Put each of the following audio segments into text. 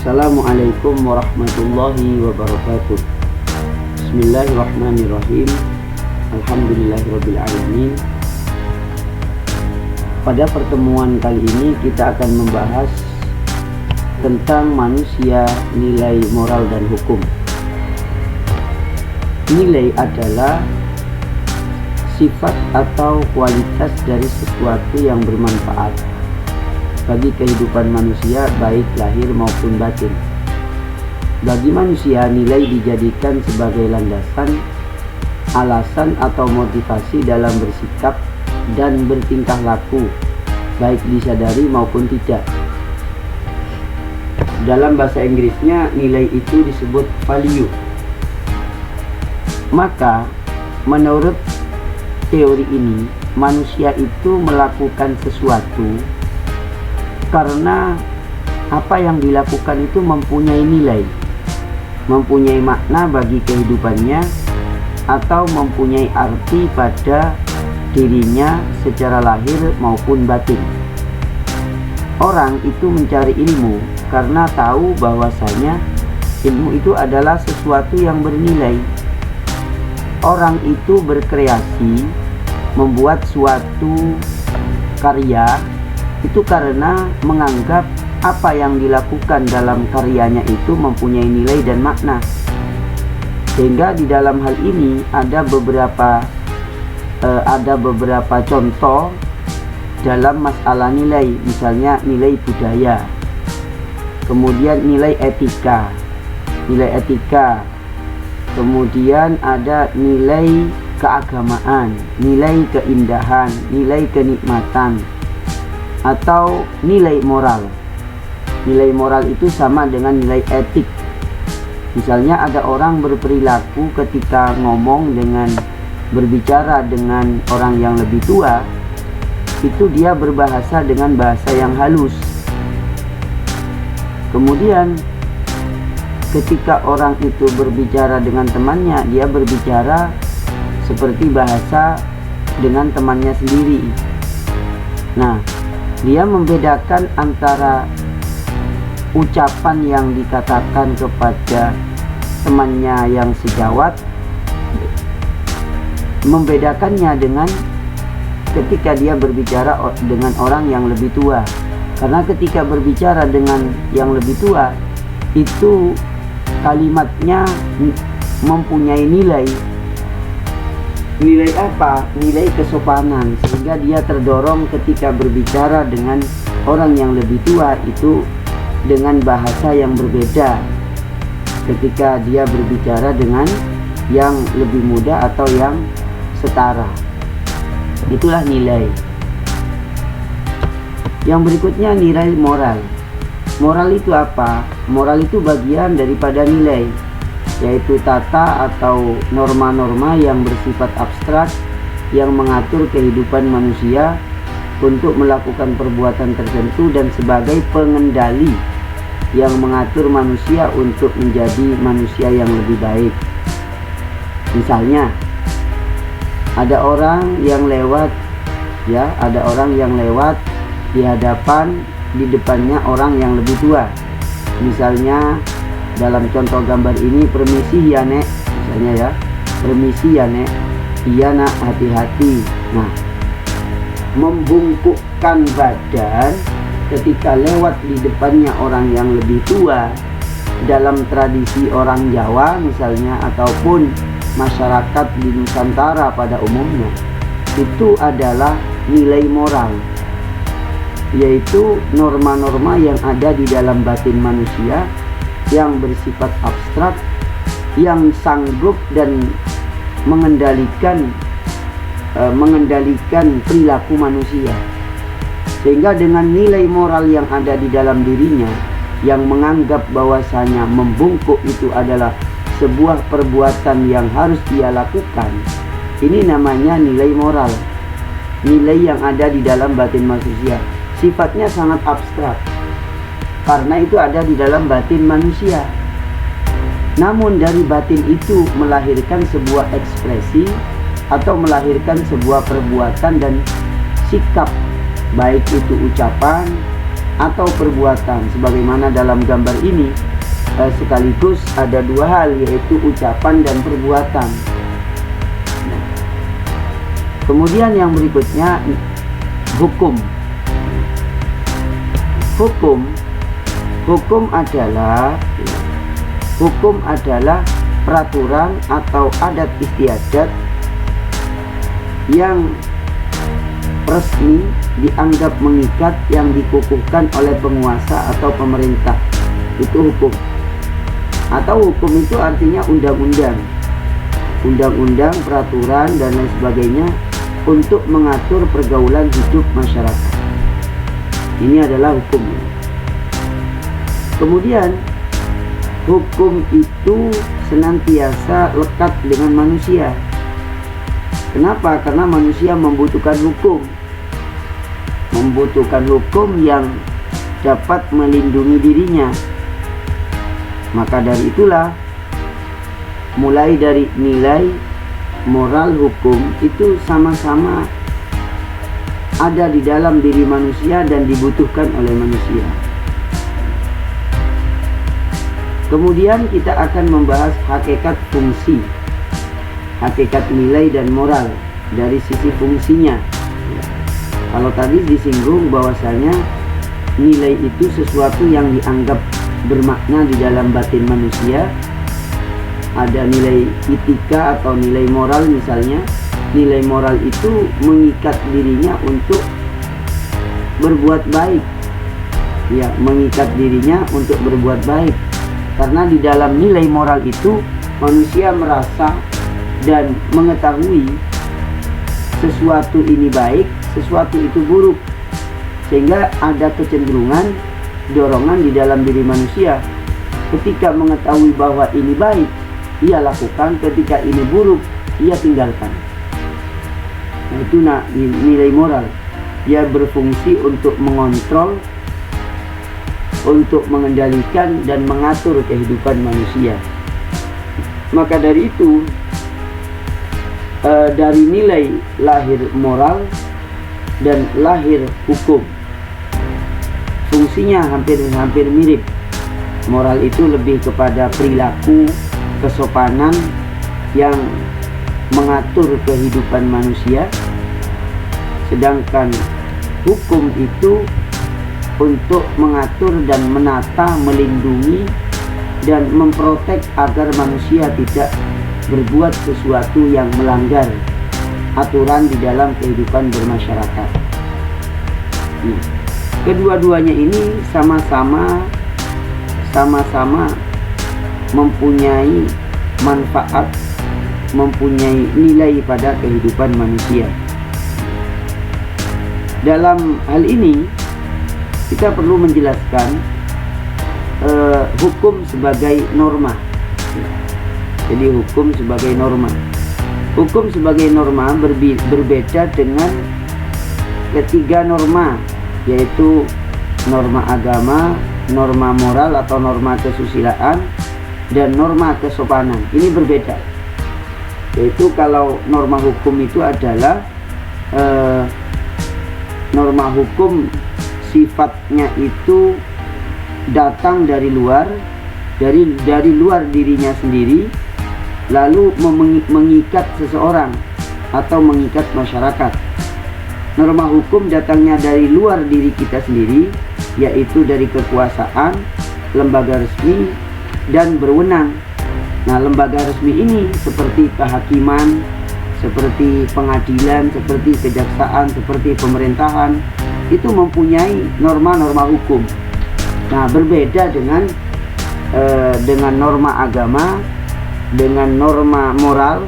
Assalamualaikum warahmatullahi wabarakatuh. Bismillahirrahmanirrahim. Alhamdulillahirrabbilalamin. Pada pertemuan kali ini kita akan membahas tentang manusia, nilai moral dan hukum. Nilai adalah sifat atau kualitas dari sesuatu yang bermanfaat bagi kehidupan manusia baik lahir maupun batin. Bagi manusia, nilai dijadikan sebagai landasan, alasan atau motivasi dalam bersikap dan bertingkah laku, baik disadari maupun tidak. Dalam bahasa Inggrisnya, nilai itu disebut value. Maka, menurut teori ini, manusia itu melakukan sesuatu karena apa yang dilakukan itu mempunyai nilai, mempunyai makna bagi kehidupannya, atau mempunyai arti pada dirinya secara lahir maupun batin. Orang itu mencari ilmu karena tahu bahwasanya ilmu itu adalah sesuatu yang bernilai. Orang itu berkreasi, membuat suatu karya itu karena menganggap apa yang dilakukan dalam karyanya itu mempunyai nilai dan makna. Sehingga di dalam hal ini ada beberapa contoh dalam masalah nilai, misalnya nilai budaya, kemudian nilai etika, kemudian ada nilai keagamaan, nilai keindahan, nilai kenikmatan, atau nilai moral. Nilai moral itu sama dengan nilai etik. Misalnya ada orang berperilaku ketika berbicara dengan orang yang lebih tua, itu dia berbahasa dengan bahasa yang halus. Kemudian ketika orang itu berbicara dengan temannya, dia berbicara seperti bahasa dengan temannya sendiri. Nah, dia membedakan antara ucapan yang dikatakan kepada temannya yang sejawat, membedakannya dengan ketika dia berbicara dengan orang yang lebih tua. Karena ketika berbicara dengan yang lebih tua, itu kalimatnya mempunyai nilai. Nilai apa? Nilai kesopanan, sehingga dia terdorong ketika berbicara dengan orang yang lebih tua itu dengan bahasa yang berbeda ketika dia berbicara dengan yang lebih muda atau yang setara. Itulah nilai. Yang berikutnya nilai moral. Moral itu apa? Moral itu bagian daripada nilai, yaitu tata atau norma-norma yang bersifat abstrak yang mengatur kehidupan manusia untuk melakukan perbuatan tertentu dan sebagai pengendali yang mengatur manusia untuk menjadi manusia yang lebih baik. Misalnya, ada orang yang lewat di depannya orang yang lebih tua. Misalnya dalam contoh gambar ini, permisi ya nek, misalnya ya, permisi ya nek, iya nak, hati-hati. Nah, membungkukkan badan ketika lewat di depannya orang yang lebih tua dalam tradisi orang Jawa misalnya, ataupun masyarakat di Nusantara pada umumnya, itu adalah nilai moral, yaitu norma-norma yang ada di dalam batin manusia yang bersifat abstrak, yang sanggup dan mengendalikan perilaku manusia. Sehingga dengan nilai moral yang ada di dalam dirinya, yang menganggap bahwasanya membungkuk itu adalah sebuah perbuatan yang harus dia lakukan, ini namanya nilai moral. Nilai yang ada di dalam batin manusia, sifatnya sangat abstrak karena itu ada di dalam batin manusia. Namun dari batin itu melahirkan sebuah ekspresi atau melahirkan sebuah perbuatan dan sikap, baik itu ucapan atau perbuatan. Sebagaimana dalam gambar ini sekaligus ada dua hal, yaitu ucapan dan perbuatan. Nah, kemudian yang berikutnya hukum. Hukum adalah peraturan atau adat istiadat yang resmi, dianggap mengikat, yang dikukuhkan oleh penguasa atau pemerintah. Itu hukum. Atau hukum itu artinya undang-undang, peraturan dan lain sebagainya untuk mengatur pergaulan hidup masyarakat. Ini adalah hukum. Kemudian hukum itu senantiasa lekat dengan manusia. Kenapa? Karena manusia membutuhkan hukum. Membutuhkan hukum yang dapat melindungi dirinya. Maka dari itulah, mulai dari nilai moral hukum itu sama-sama ada di dalam diri manusia dan dibutuhkan oleh manusia. Kemudian kita akan membahas hakikat fungsi, hakikat nilai dan moral dari sisi fungsinya. Kalau tadi disinggung bahwasanya nilai itu sesuatu yang dianggap bermakna di dalam batin manusia. Ada nilai etika atau nilai moral misalnya. Nilai moral itu mengikat dirinya untuk berbuat baik. Ya, mengikat dirinya untuk berbuat baik. Karena di dalam nilai moral itu manusia merasa dan mengetahui sesuatu ini baik, sesuatu itu buruk. Sehingga ada kecenderungan, dorongan di dalam diri manusia. Ketika mengetahui bahwa ini baik, ia lakukan. Ketika ini buruk, ia tinggalkan. Nah, itu nilai moral. Dia berfungsi untuk mengontrol, untuk mengendalikan dan mengatur kehidupan manusia. Maka dari itu, dari nilai lahir moral dan lahir hukum. Fungsinya hampir mirip. Moral itu lebih kepada perilaku, kesopanan yang mengatur kehidupan manusia. Sedangkan hukum itu untuk mengatur dan menata, melindungi dan memprotek agar manusia tidak berbuat sesuatu yang melanggar aturan di dalam kehidupan bermasyarakat. Kedua-duanya ini sama-sama mempunyai manfaat, mempunyai nilai pada kehidupan manusia. Dalam hal ini kita perlu menjelaskan hukum sebagai norma. Jadi hukum sebagai norma. Hukum sebagai norma berbeda dengan ketiga norma, yaitu norma agama, norma moral atau norma kesusilaan, dan norma kesopanan. Ini berbeda. Yaitu kalau norma hukum itu adalah norma hukum sifatnya itu datang dari luar, dari luar dirinya sendiri, lalu mengikat seseorang atau mengikat masyarakat. Norma hukum datangnya dari luar diri kita sendiri, yaitu dari kekuasaan, lembaga resmi, dan berwenang. Nah, lembaga resmi ini seperti kehakiman, seperti pengadilan, seperti kejaksaan, seperti pemerintahan, itu mempunyai norma-norma hukum. Nah, berbeda dengan norma agama, dengan norma moral.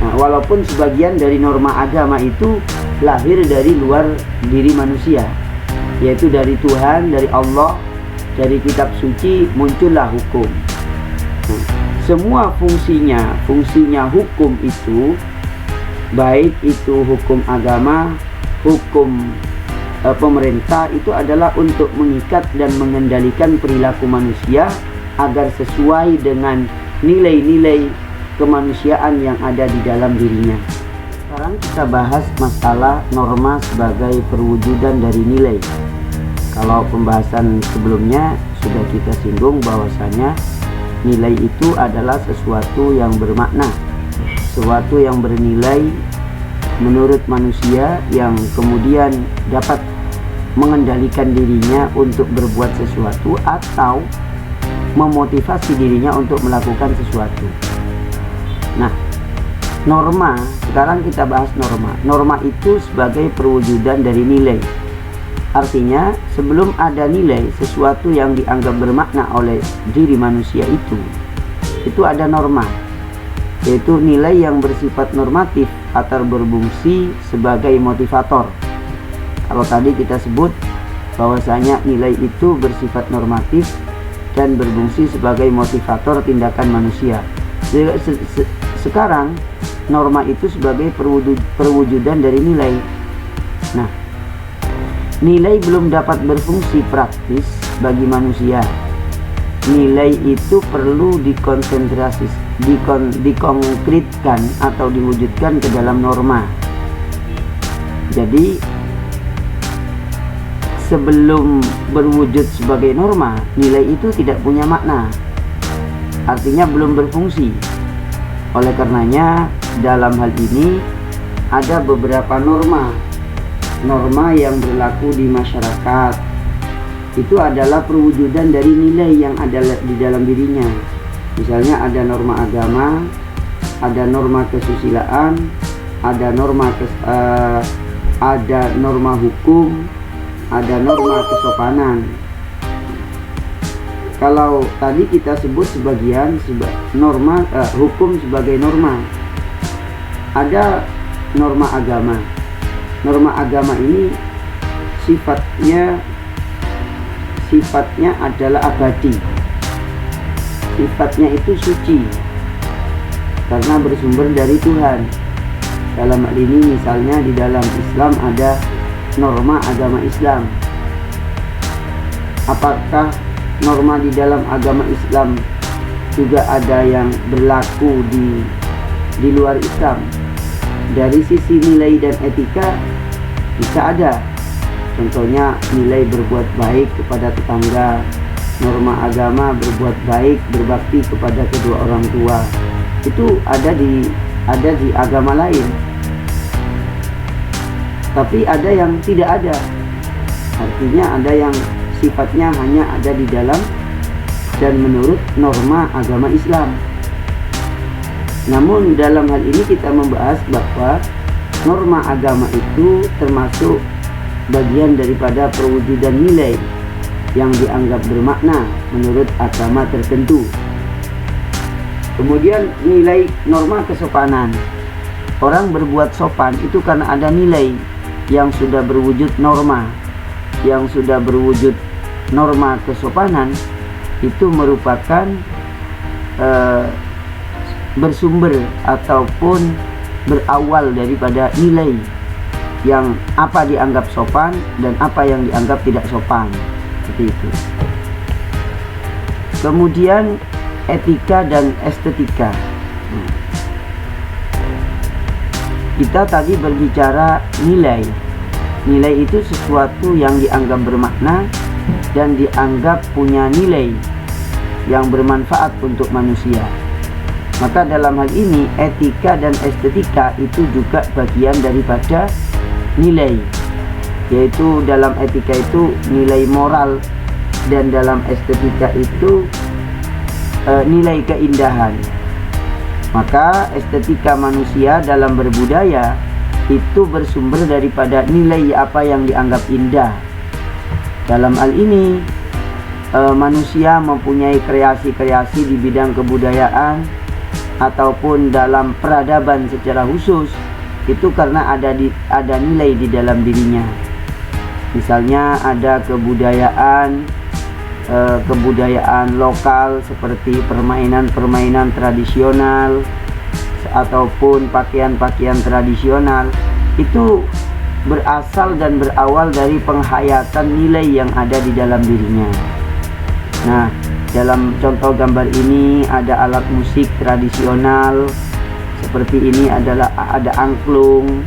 Nah, walaupun sebagian dari norma agama itu lahir dari luar diri manusia, yaitu dari Tuhan, dari Allah, dari kitab suci muncullah hukum. Nah, semua fungsinya hukum itu, baik itu hukum agama, hukum pemerintah, itu adalah untuk mengikat dan mengendalikan perilaku manusia agar sesuai dengan nilai-nilai kemanusiaan yang ada di dalam dirinya. Sekarang kita bahas masalah norma sebagai perwujudan dari nilai. Kalau pembahasan sebelumnya sudah kita singgung bahwasanya nilai itu adalah sesuatu yang bermakna, sesuatu yang bernilai menurut manusia, yang kemudian dapat mengendalikan dirinya untuk berbuat sesuatu atau memotivasi dirinya untuk melakukan sesuatu. Nah, norma, sekarang kita bahas norma. Norma itu sebagai perwujudan dari nilai. Artinya, sebelum ada nilai, sesuatu yang dianggap bermakna oleh diri manusia itu ada norma, yaitu nilai yang bersifat normatif atau berfungsi sebagai motivator. Kalau tadi kita sebut bahwasanya nilai itu bersifat normatif dan berfungsi sebagai motivator tindakan manusia. Sekarang norma itu sebagai perwujudan dari nilai. Nah, nilai belum dapat berfungsi praktis bagi manusia. Nilai itu perlu dikonkretkan atau diwujudkan ke dalam norma. Jadi sebelum berwujud sebagai norma, nilai itu tidak punya makna, artinya belum berfungsi. Oleh karenanya, dalam hal ini ada beberapa norma yang berlaku di masyarakat. Itu adalah perwujudan dari nilai yang ada di dalam dirinya. Misalnya ada norma agama, ada norma kesusilaan, ada norma hukum, ada norma kesopanan. Kalau tadi kita sebut sebagian norma hukum sebagai norma, ada norma agama. Norma agama ini sifatnya adalah abadi. Sifatnya itu suci karena bersumber dari Tuhan. Dalam hal ini misalnya di dalam Islam ada norma agama Islam. Apakah norma di dalam agama Islam juga ada yang berlaku di luar Islam? Dari sisi nilai dan etika bisa ada. Contohnya nilai berbuat baik kepada tetangga, norma agama berbuat baik, berbakti kepada kedua orang tua. Itu ada di agama lain. Tapi ada yang tidak ada, artinya ada yang sifatnya hanya ada di dalam dan menurut norma agama Islam. Namun dalam hal ini kita membahas bahwa norma agama itu termasuk bagian daripada perwujudan nilai yang dianggap bermakna menurut agama tertentu. Kemudian nilai norma kesopanan. Orang berbuat sopan itu karena ada nilai yang sudah berwujud norma. Yang sudah berwujud norma kesopanan itu merupakan bersumber ataupun berawal daripada nilai yang apa dianggap sopan dan apa yang dianggap tidak sopan, seperti itu. Kemudian etika dan estetika. Kita tadi berbicara nilai. Nilai itu sesuatu yang dianggap bermakna dan dianggap punya nilai yang bermanfaat untuk manusia. Maka dalam hal ini etika dan estetika itu juga bagian daripada nilai, yaitu dalam etika itu nilai moral dan dalam estetika itu nilai keindahan. Maka estetika manusia dalam berbudaya itu bersumber daripada nilai apa yang dianggap indah. Dalam hal ini manusia mempunyai kreasi-kreasi di bidang kebudayaan ataupun dalam peradaban secara khusus, itu karena ada nilai di dalam dirinya. Misalnya ada kebudayaan lokal seperti permainan tradisional ataupun pakaian tradisional, itu berasal dan berawal dari penghayatan nilai yang ada di dalam dirinya. Nah, dalam contoh gambar ini ada alat musik tradisional seperti ini, ada angklung.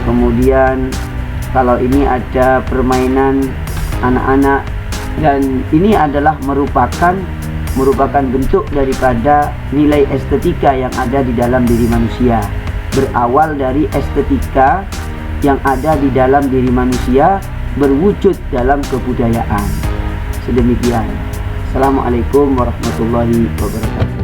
Kemudian kalau ini ada permainan anak-anak, dan ini adalah merupakan bentuk daripada nilai estetika yang ada di dalam diri manusia. Berawal dari estetika yang ada di dalam diri manusia berwujud dalam kebudayaan. Sedemikian. Assalamualaikum warahmatullahi wabarakatuh.